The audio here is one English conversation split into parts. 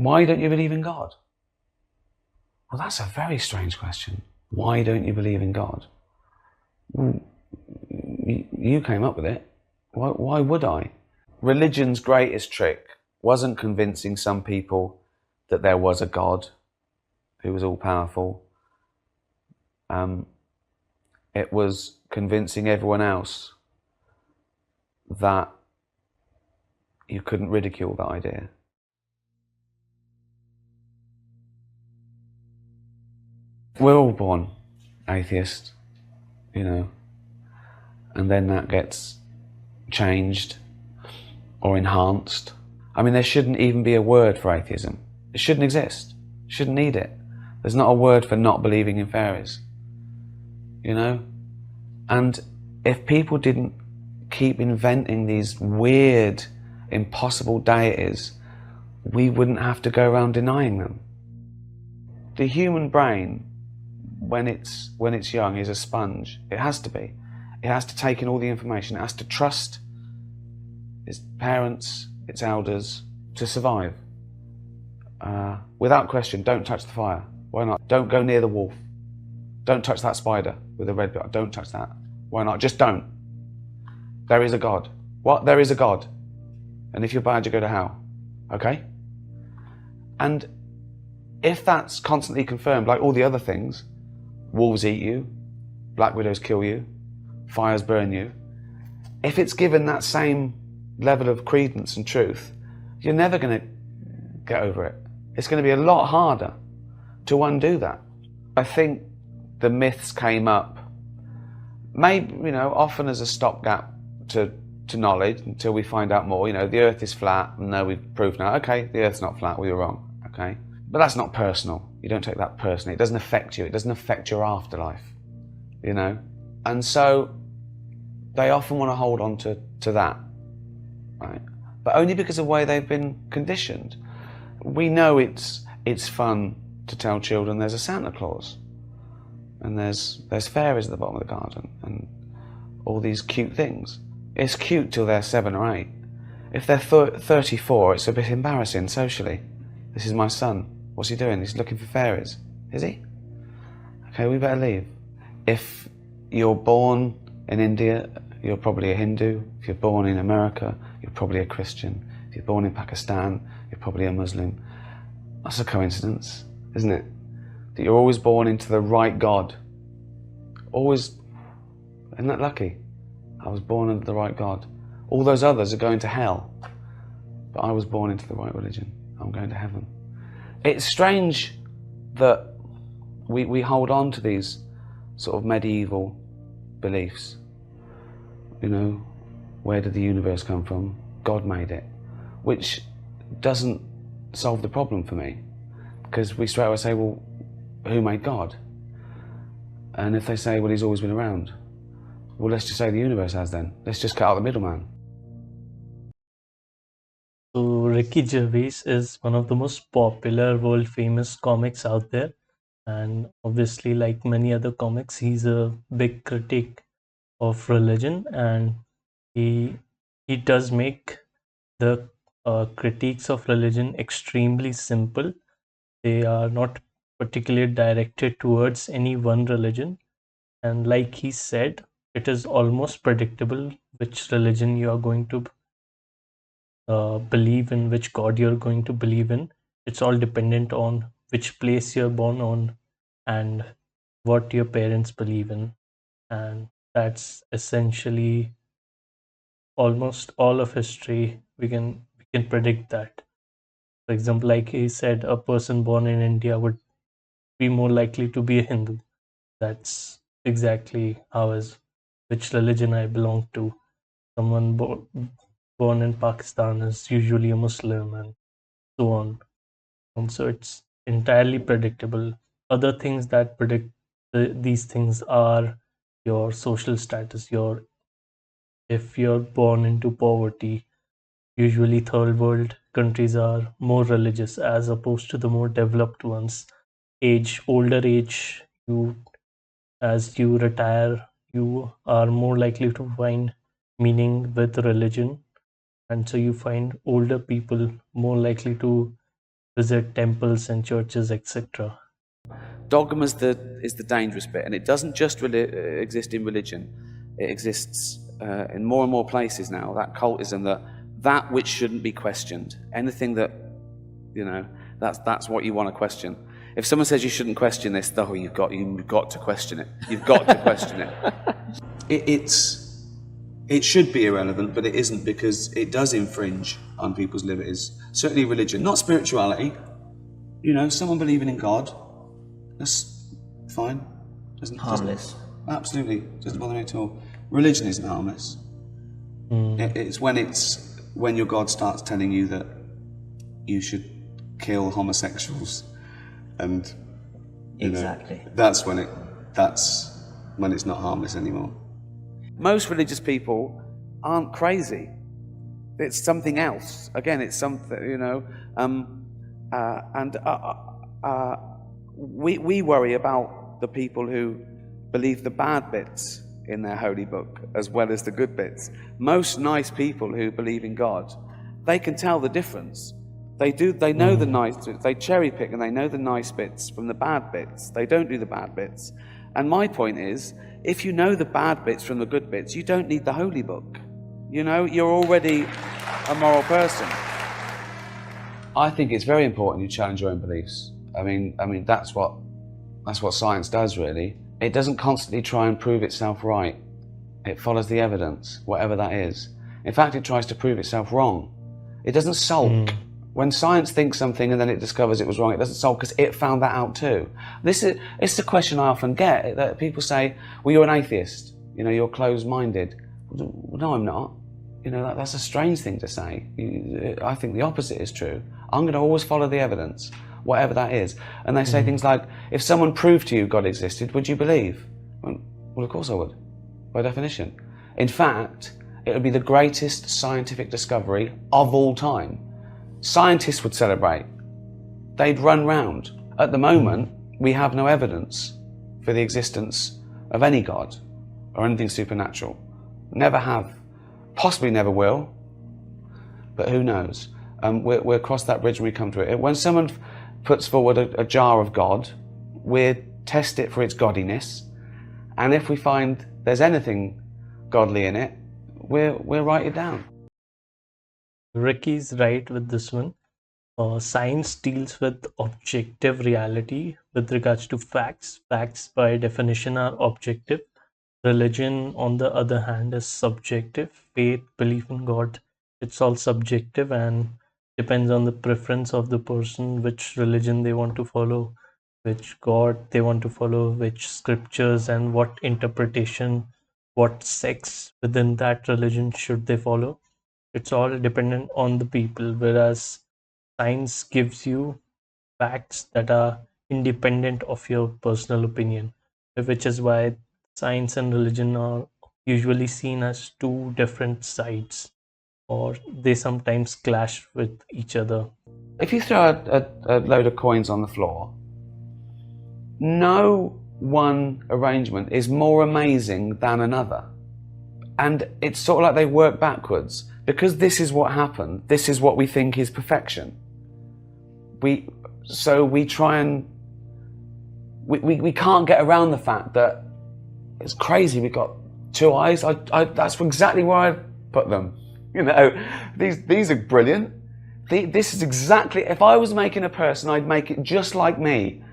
Why don't you believe in God? Well, that's a very strange question. Why don't you believe in God? Well, you came up with it. Why would I? Religion's greatest trick wasn't convincing some people that there was a God who was all-powerful. It was convincing everyone else that you couldn't ridicule that idea. We're all born atheist, you know, and then that gets changed or enhanced. I mean, there shouldn't even be a word for atheism. It shouldn't exist. Shouldn't need it. There's not a word for not believing in fairies, you know? And if people didn't keep inventing these weird, impossible deities, we wouldn't have to go around denying them. The human brain, when it's young, is a sponge. It has to be. It has to take in all the information. It has to trust its parents, its elders, to survive. Without question, don't touch the fire. Why not? Don't go near the wolf. Don't touch that spider with a red bit. Don't touch that. Why not? Just don't. There is a God. What? There is a God. And if you're bad, you go to hell. Okay? And if that's constantly confirmed, like all the other things, wolves eat you, black widows kill you, fires burn you, if it's given that same level of credence and truth, you're never going to get over it. It's going to be a lot harder to undo that. I think the myths came up, maybe, you know, often as a stopgap to knowledge until we find out more. You know, the earth is flat. No, we've proved now. Okay, the earth's not flat. We were wrong. Okay. But that's not personal. You don't take that personally. It doesn't affect you. It doesn't affect your afterlife, you know? And so they often want to hold on to that, right? But only because of the way they've been conditioned. We know it's fun to tell children there's a Santa Claus and there's fairies at the bottom of the garden and all these cute things. It's cute till they're 7 or 8. If they're 34, it's a bit embarrassing socially. This is my son. What's he doing? He's looking for fairies. Is he? Okay, we better leave. If you're born in India, you're probably a Hindu. If you're born in America, you're probably a Christian. If you're born in Pakistan, you're probably a Muslim. That's a coincidence, isn't it? That you're always born into the right God. Always. Isn't that lucky? I was born into the right God. All those others are going to hell. But I was born into the right religion. I'm going to heaven. It's strange that we hold on to these sort of medieval beliefs. You know, where did the universe come from? God made it. Which doesn't solve the problem for me. Because we straight away say, well, who made God? And if they say, well, he's always been around, well, let's just say the universe has then. Let's just cut out the middleman. So Ricky Gervais is one of the most popular, world-famous comics out there. And obviously, like many other comics, he's a big critic of religion, and he does make the critiques of religion extremely simple. They are not particularly directed towards any one religion. And like he said, it is almost predictable which religion you are going to believe in, which God you're going to believe in. It's all dependent on which place you're born on and what your parents believe in. And that's essentially almost all of history. We can predict that. For example, like he said, a person born in India would be more likely to be a Hindu. That's exactly how is which religion I belong to. Someone born in Pakistan is usually a Muslim, and so on. And so it's entirely predictable. Other things that predict these things are your social status. If you're born into poverty, usually third world countries are more religious as opposed to the more developed ones. Older age, as you retire, you are more likely to find meaning with religion, and so you find older people more likely to visit temples and churches, etc. Dogma is the dangerous bit, and it doesn't just exist in religion. It exists in more and more places now. That cultism, that which shouldn't be questioned. Anything that, that's what you want to question. If someone says you shouldn't question this, though, you've got to question it. You've got to question it. It should be irrelevant, but it isn't, because it does infringe on people's liberties. Certainly religion, not spirituality. Someone believing in God, that's fine. Harmless. Absolutely, doesn't bother me at all. Religion isn't harmless. It's when your God starts telling you that you should kill homosexuals, and exactly. That's when it's not harmless anymore. Most religious people aren't crazy. It's something else. Again, it's something, we worry about the people who believe the bad bits in their holy book as well as the good bits. Most nice people who believe in God, they can tell the difference. They know the nice bits. They cherry pick and they know the nice bits from the bad bits. They don't do the bad bits. And my point is, if you know the bad bits from the good bits, you don't need the holy book. You're already a moral person. I think it's very important you challenge your own beliefs. I mean that's what science does, really. It doesn't constantly try and prove itself right. It follows the evidence, whatever that is. In fact, it tries to prove itself wrong. It doesn't sulk. When science thinks something and then it discovers it was wrong, it doesn't sulk because it found that out too. It's the question I often get, that people say, well, you're an atheist, you're closed-minded. No, I'm not. That's a strange thing to say. I think the opposite is true. I'm going to always follow the evidence, whatever that is. And they say things like, if someone proved to you God existed, would you believe? Well, of course I would, by definition. In fact, it would be the greatest scientific discovery of all time. Scientists would celebrate. They'd run round. At the moment, we have no evidence for the existence of any God or anything supernatural. Never have. Possibly never will. But who knows? We'll cross that bridge when we come to it. When someone puts forward a jar of God, we'll test it for its godliness. And if we find there's anything godly in it, we'll write it down. Ricky's right with this one. Science deals with objective reality with regards to facts. Facts by definition are objective. Religion, on the other hand, is subjective. Faith, belief in God, it's all subjective and depends on the preference of the person, which religion they want to follow, which God they want to follow, which scriptures and what interpretation, what sects within that religion should they follow. It's all dependent on the people, whereas science gives you facts that are independent of your personal opinion, which is why science and religion are usually seen as two different sides, or they sometimes clash with each other. If you throw a load of coins on the floor, no one arrangement is more amazing than another. And it's sort of like they work backwards. Because this is what happened, this is what we think is perfection. So we try and we can't get around the fact that it's crazy. We've got two eyes. That's exactly where I put them. These are brilliant. This is exactly. If I was making a person, I'd make it just like me.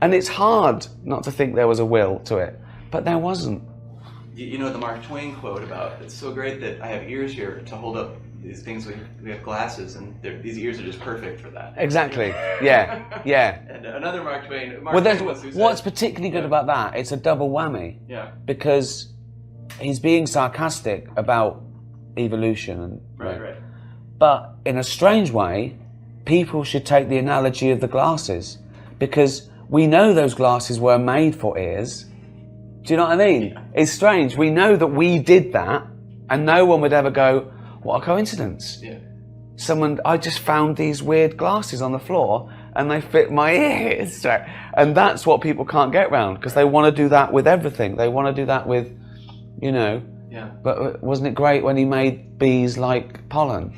And it's hard not to think there was a will to it, but there wasn't. You know the Mark Twain quote about, it's so great that I have ears here to hold up these things. We have glasses, and these ears are just perfect for that. Exactly. Yeah. Yeah. And another Mark Twain. What's particularly good about that? It's a double whammy. Yeah. Because he's being sarcastic about evolution and right. But in a strange way, people should take the analogy of the glasses, because we know those glasses were made for ears. Do you know what I mean? Yeah. It's strange. We know that we did that, and no one would ever go, what a coincidence. Yeah. I just found these weird glasses on the floor and they fit my ears. And that's what people can't get around, because they want to do that with everything. They want to do that with, Yeah. But wasn't it great when he made bees like pollen?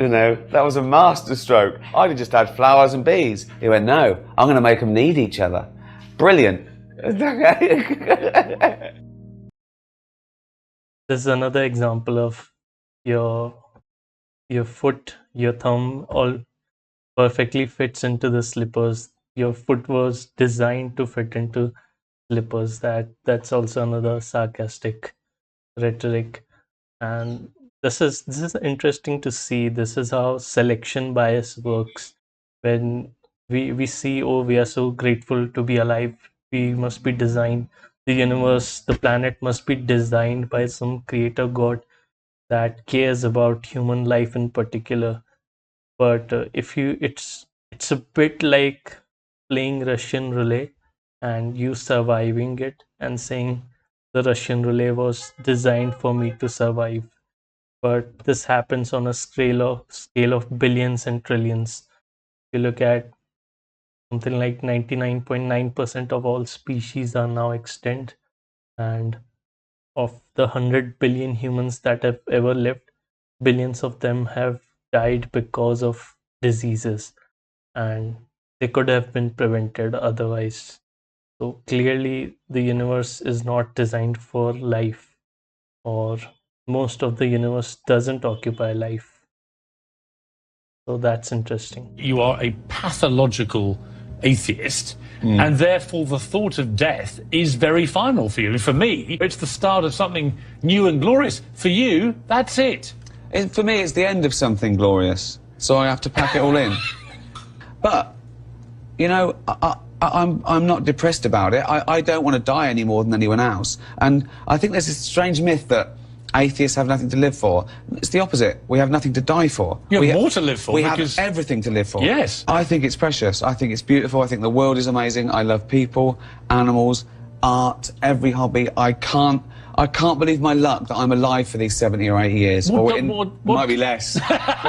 You know, that was a master stroke. I'd have just had flowers and bees. He went, no, I'm going to make them need each other. Brilliant. This is another example of your foot, your thumb all perfectly fits into the slippers. Your foot was designed to fit into slippers. That's also another sarcastic rhetoric. And this is interesting to see. This is how selection bias works. When we see, oh, we are so grateful to be alive, we must be designed, the universe, the planet must be designed by some creator god that cares about human life in particular. But if you it's a bit like playing Russian roulette and you surviving it and saying the Russian roulette was designed for me to survive. But this happens on a scale of billions and trillions. If you look at something like 99.9% of all species are now extinct, and of the 100 billion humans that have ever lived, billions of them have died because of diseases, and they could have been prevented otherwise. So clearly the universe is not designed for life, or most of the universe doesn't occupy life. So that's interesting. You are a pathological atheist, and therefore the thought of death is very final for you. And for me, it's the start of something new and glorious. For you, that's it. For me, it's the end of something glorious, so I have to pack it all in. But, you know, I'm not depressed about it. I don't want to die any more than anyone else. And I think there's this strange myth that atheists have nothing to live for. It's the opposite. We have nothing to die for. You have more to live for. We have everything to live for. Yes. I think it's precious. I think it's beautiful. I think the world is amazing. I love people, animals, art, every hobby. I can't believe my luck that I'm alive for these 70 or 80 years. Might be less.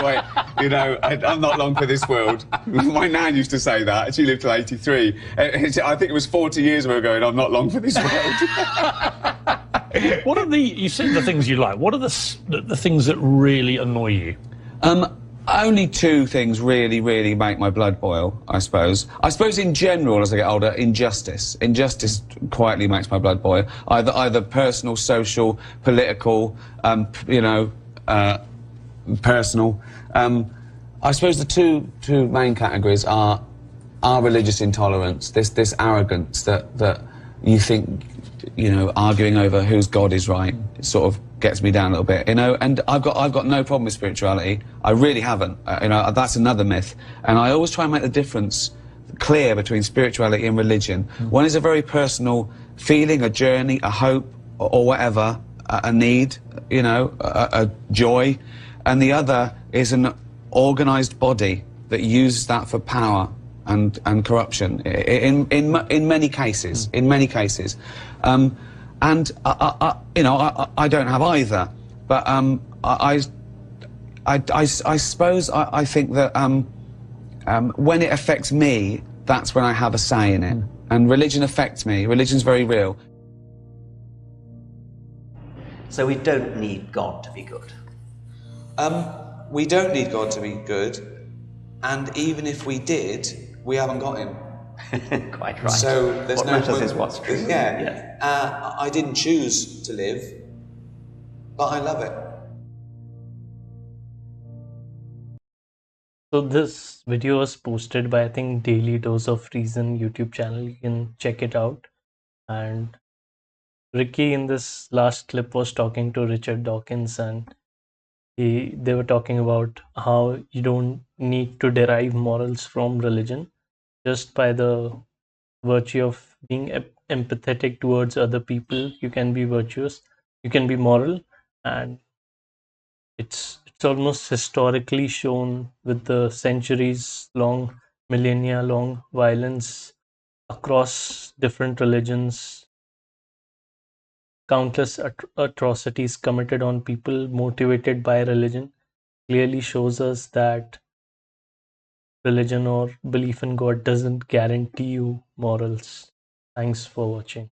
Wait, you know, I'm not long for this world. My nan used to say that. She lived till 83. I think it was 40 years ago going, I'm not long for this world. What are you said the things you like. What are the things that really annoy you? Only two things really, really make my blood boil, I suppose. I suppose in general, as I get older, injustice. Injustice quietly makes my blood boil. Either personal, social, political, you know, personal. I suppose the two main categories are religious intolerance, this arrogance that you think, you know, arguing over whose God is right, it sort of gets me down a little bit, you know. And I've got no problem with spirituality. I really haven't. You know, that's another myth. And I always try and make the difference clear between spirituality and religion. One is a very personal feeling, a journey, a hope, or whatever, a need, you know, a joy. And the other is an organised body that uses that for power and corruption in many cases. In many cases. And you know, I don't have either, but I suppose I think that when it affects me, that's when I have a say in it. And religion affects me. Religion's very real. So we don't need God to be good. We don't need God to be good, and even if we did, we haven't got him. Quite right. So there's what no matters point. is what's true. Yeah. Yes. I didn't choose to live, but I love it. So this video was posted by, I think, Daily Dose of Reason YouTube channel. You can check it out. And Ricky in this last clip was talking to Richard Dawkins, and they were talking about how you don't need to derive morals from religion. Just by the virtue of being empathetic towards other people, you can be virtuous, you can be moral. And it's almost historically shown with the centuries long, millennia long violence across different religions, countless atrocities committed on people motivated by religion, clearly shows us that religion or belief in God doesn't guarantee you morals. Thanks for watching.